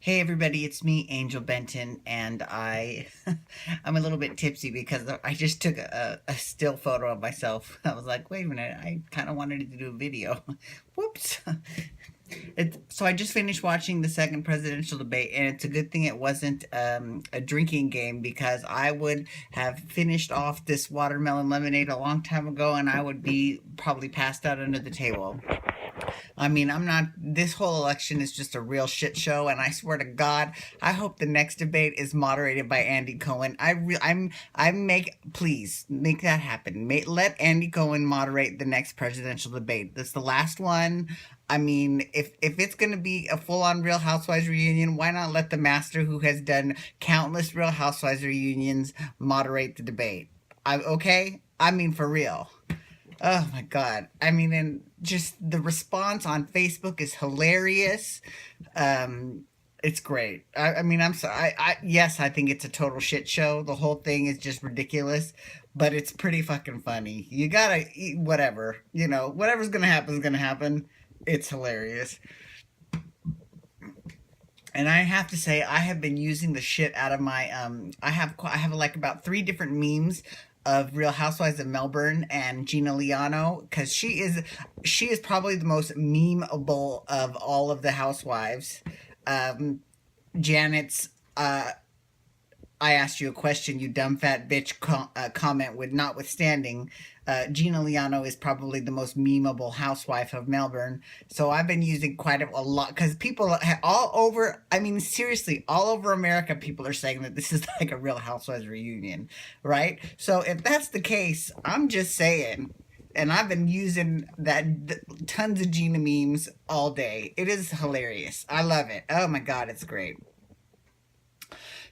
Hey everybody, it's me, Angel Benton, and I'm a little bit tipsy because I just took a still photo of myself. I was like, wait a minute, I kind of wanted to do a video. Whoops. So I just finished watching the second presidential debate, and it's a good thing it wasn't a drinking game because I would have finished off this watermelon lemonade a long time ago, and I would be probably passed out under the table. I mean, I'm not. This whole election is just a real shit show, and I swear to God, I hope the next debate is moderated by Andy Cohen. Please make that happen. Let Andy Cohen moderate the next presidential debate. That's the last one. I mean, if it's going to be a full-on Real Housewives reunion, why not let the master who has done countless Real Housewives reunions moderate the debate? Okay. I mean, for real. Oh my God. I mean, and just the response on Facebook is hilarious. It's great. I mean, I'm sorry. Yes, I think it's a total shit show. The whole thing is just ridiculous, but it's pretty fucking funny. You gotta eat whatever, whatever's gonna happen is gonna happen. It's hilarious. And I have to say, I have been using the shit out of my I have like about three different memes of Real Housewives of Melbourne and Gina Liano because she is probably the most memeable of all of the housewives. Um, Janet's I asked you a question, you dumb fat bitch comment with notwithstanding, Gina Liano is probably the most memeable housewife of Melbourne. So I've been using quite a lot because people all over, I mean, seriously, all over America, people are saying that this is like a Real Housewives reunion, right? So if that's the case, I'm just saying. And I've been using tons of Gina memes all day. It is hilarious. I love it. Oh my God, it's great.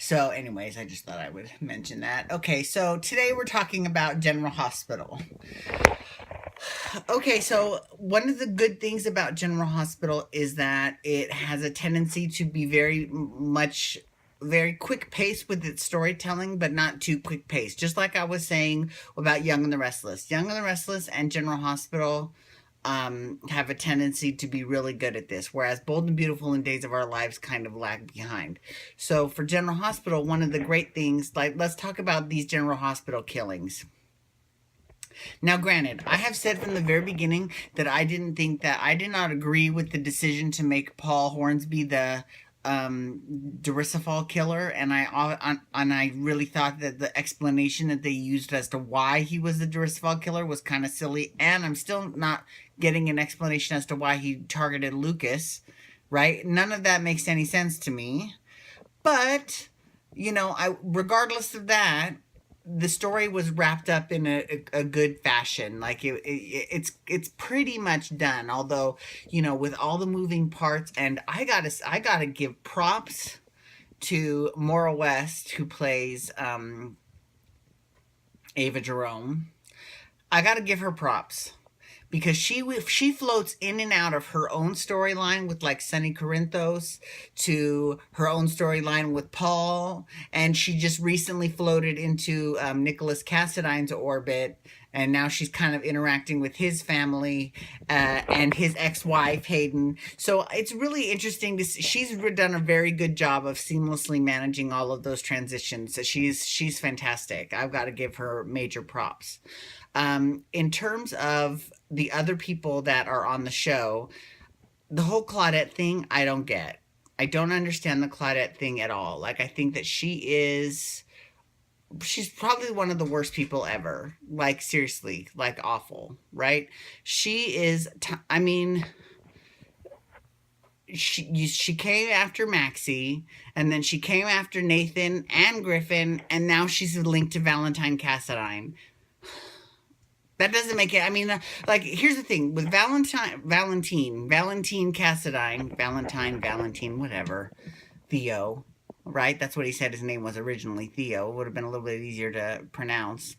So, anyways, I just thought I would mention that. Okay, so today we're talking about General Hospital. Okay, so one of the good things about General Hospital is that it has a tendency to be very quick pace with its storytelling, but not too quick pace. Just like I was saying about Young and the Restless. Young and the Restless and General Hospital have a tendency to be really good at this, whereas Bold and Beautiful and Days of Our Lives kind of lag behind. So for General Hospital, one of the great things, like, let's talk about these General Hospital killings. Now, granted, I have said from the very beginning that I did not agree with the decision to make Paul Hornsby the Dorisifal killer, and I really thought that the explanation that they used as to why he was the Dorisifal killer was kind of silly, and I'm still not getting an explanation as to why he targeted Lucas, right? None of that makes any sense to me. But, regardless of that, the story was wrapped up in a good fashion. Like it's pretty much done. Although, with all the moving parts, and I gotta give props to Maura West, who plays Ava Jerome. I gotta give her props because she floats in and out of her own storyline with like Sunny Corinthos to her own storyline with Paul, and she just recently floated into Nicholas Cassadine's orbit, and now she's kind of interacting with his family and his ex-wife Hayden. So it's really interesting to see. She's done a very good job of seamlessly managing all of those transitions. So she's fantastic. I've got to give her major props. In terms of the other people that are on the show, the whole Claudette thing, I don't get. I don't understand the Claudette thing at all. Like, I think that she's probably one of the worst people ever. Like, seriously, like awful, right? She is, I mean, she came after Maxie, and then she came after Nathan and Griffin, and now she's linked to Valentine Cassadine. That doesn't make it. I mean, like, here's the thing with Valentine Cassadine, Valentine, whatever, Theo, right? That's what he said his name was originally, Theo. It would have been a little bit easier to pronounce.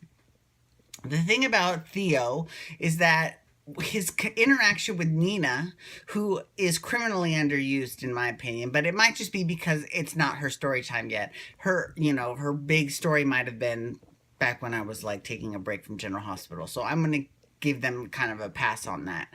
The thing about Theo is that his interaction with Nina, who is criminally underused in my opinion, but it might just be because it's not her story time yet. Her big story might have been back when I was like taking a break from General Hospital. So I'm going to give them kind of a pass on that.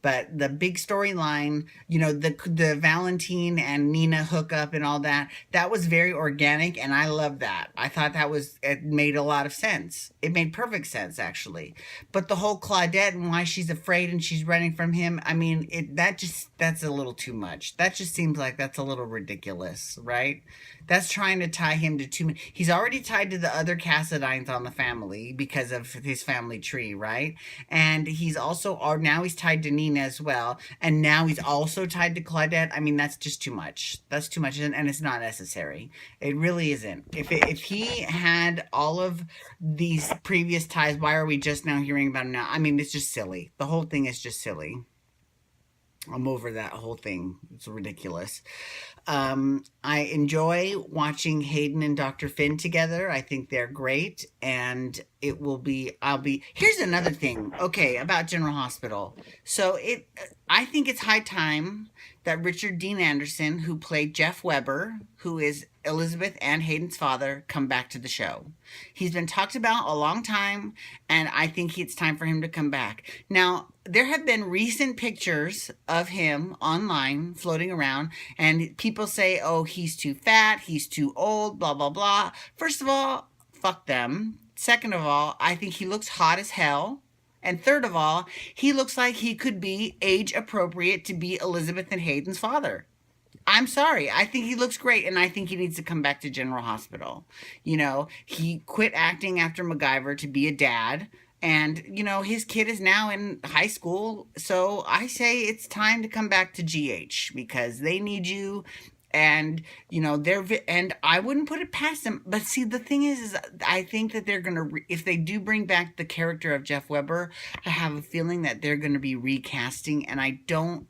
But the big storyline, the Valentine and Nina hookup and all that, that was very organic, and I love that. I thought it made a lot of sense. It made perfect sense, actually. But the whole Claudette and why she's afraid and she's running from him, I mean, that's a little too much. That just seems like that's a little ridiculous, right? That's trying to tie him to too many. He's already tied to the other Cassadines on the family because of his family tree, right? And he's also, or now he's tied to Nina as well. And now he's also tied to Claudette. I mean, that's just too much. That's too much. And it's not necessary. It really isn't. If he had all of these previous ties, why are we just now hearing about him now? I mean, it's just silly. The whole thing is just silly. I'm over that whole thing. It's ridiculous. I enjoy watching Hayden and Dr. Finn together. I think they're great. And here's another thing. Okay, about General Hospital. So I think it's high time that Richard Dean Anderson, who played Jeff Weber, who is Elizabeth and Hayden's father, come back to the show. He's been talked about a long time, and I think it's time for him to come back. Now, there have been recent pictures of him online floating around, and people say, oh, he's too fat, he's too old, blah, blah, blah. First of all, fuck them. Second of all, I think he looks hot as hell. And third of all, he looks like he could be age appropriate to be Elizabeth and Hayden's father. I'm sorry. I think he looks great, and I think he needs to come back to General Hospital. He quit acting after MacGyver to be a dad, and, his kid is now in high school. So I say it's time to come back to GH because they need you. And, and I wouldn't put it past them. But see, the thing is I think that they're going to, if they do bring back the character of Jeff Weber, I have a feeling that they're going to be recasting. And I don't,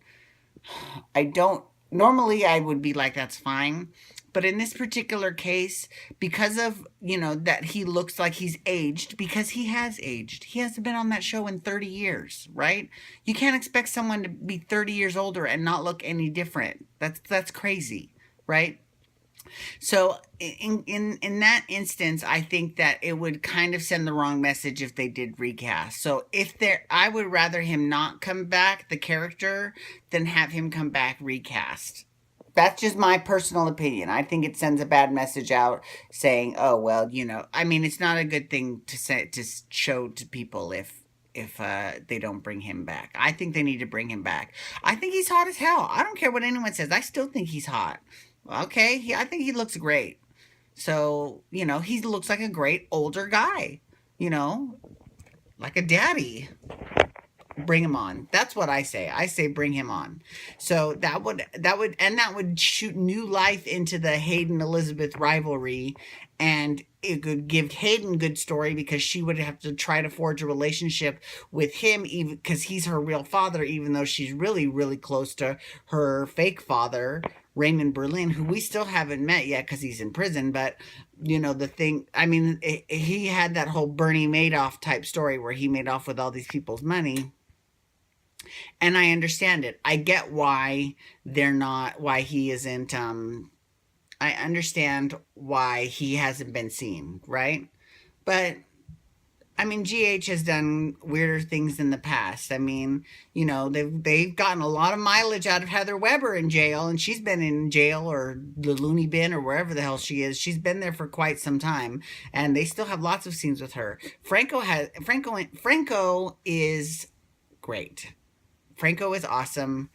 normally I would be like, that's fine. But in this particular case, because of, that he looks like he's aged, because he has aged. He hasn't been on that show in 30 years, right? You can't expect someone to be 30 years older and not look any different. That's crazy, right? So in that instance, I think that it would kind of send the wrong message if they did recast. So I would rather him not come back, the character, than have him come back recast. That's just my personal opinion. I think it sends a bad message out saying, oh, well, I mean, it's not a good thing to show to people if they don't bring him back. I think they need to bring him back. I think he's hot as hell. I don't care what anyone says. I still think he's hot. Okay? I think he looks great. So, he looks like a great older guy, like a daddy. Bring him on. That's what I say. I say bring him on. So that would shoot new life into the Hayden Elizabeth rivalry, and it could give Hayden good story because she would have to try to forge a relationship with him, even because he's her real father, even though she's really, really close to her fake father, Raymond Berlin, who we still haven't met yet because he's in prison. But the thing, I mean, he had that whole Bernie Madoff type story where he made off with all these people's money. And I understand it. I get why why he isn't, I understand why he hasn't been seen, right? But, I mean, GH has done weirder things in the past. I mean, they've gotten a lot of mileage out of Heather Weber in jail, and she's been in jail or the loony bin or wherever the hell she is. She's been there for quite some time, and they still have lots of scenes with her. Franco is great. Franco is awesome.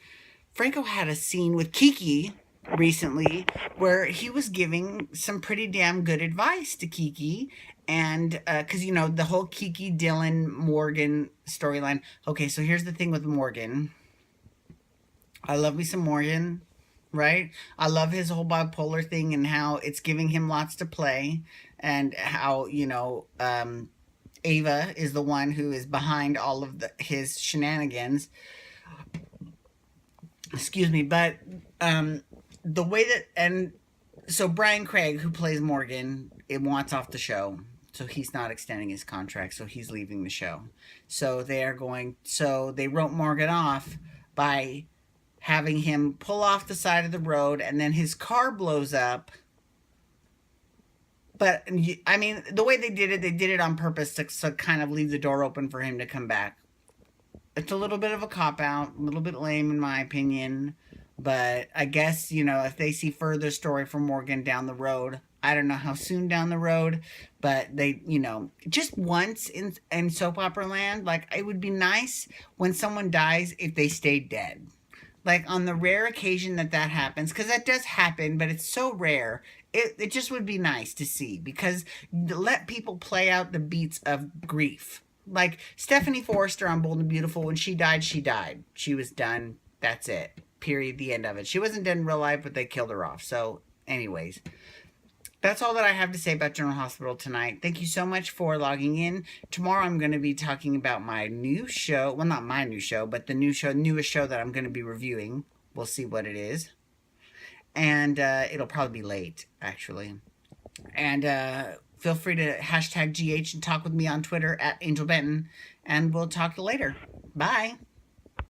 Franco had a scene with Kiki recently where he was giving some pretty damn good advice to Kiki. And because, the whole Kiki, Dylan, Morgan storyline. Okay, so here's the thing with Morgan. I love me some Morgan, right? I love his whole bipolar thing and how it's giving him lots to play. And how, Ava is the one who is behind all of his shenanigans. Excuse me, but the way that, and so Brian Craig, who plays Morgan, it wants off the show, so he's not extending his contract, so he's leaving the show. So they wrote Morgan off by having him pull off the side of the road, and then his car blows up. But I mean, the way they did it on purpose to kind of leave the door open for him to come back. It's a little bit of a cop out, a little bit lame in my opinion. But I guess, if they see further story from Morgan down the road, I don't know how soon down the road, but they, just once in soap opera land, like it would be nice when someone dies if they stay dead. Like on the rare occasion that happens, because that does happen, but it's so rare. It just would be nice to see, because let people play out the beats of grief. Like Stephanie Forrester on Bold and Beautiful, when she died, she died. She was done. That's it. Period. The end of it. She wasn't dead in real life, but they killed her off. So, anyways, that's all that I have to say about General Hospital tonight. Thank you so much for logging in. Tomorrow I'm going to be talking about my new show. Well, not my new show, but the newest show that I'm going to be reviewing. We'll see what it is. And it'll probably be late, actually. And feel free to hashtag GH and talk with me on Twitter at Angel Benton. And we'll talk later. Bye.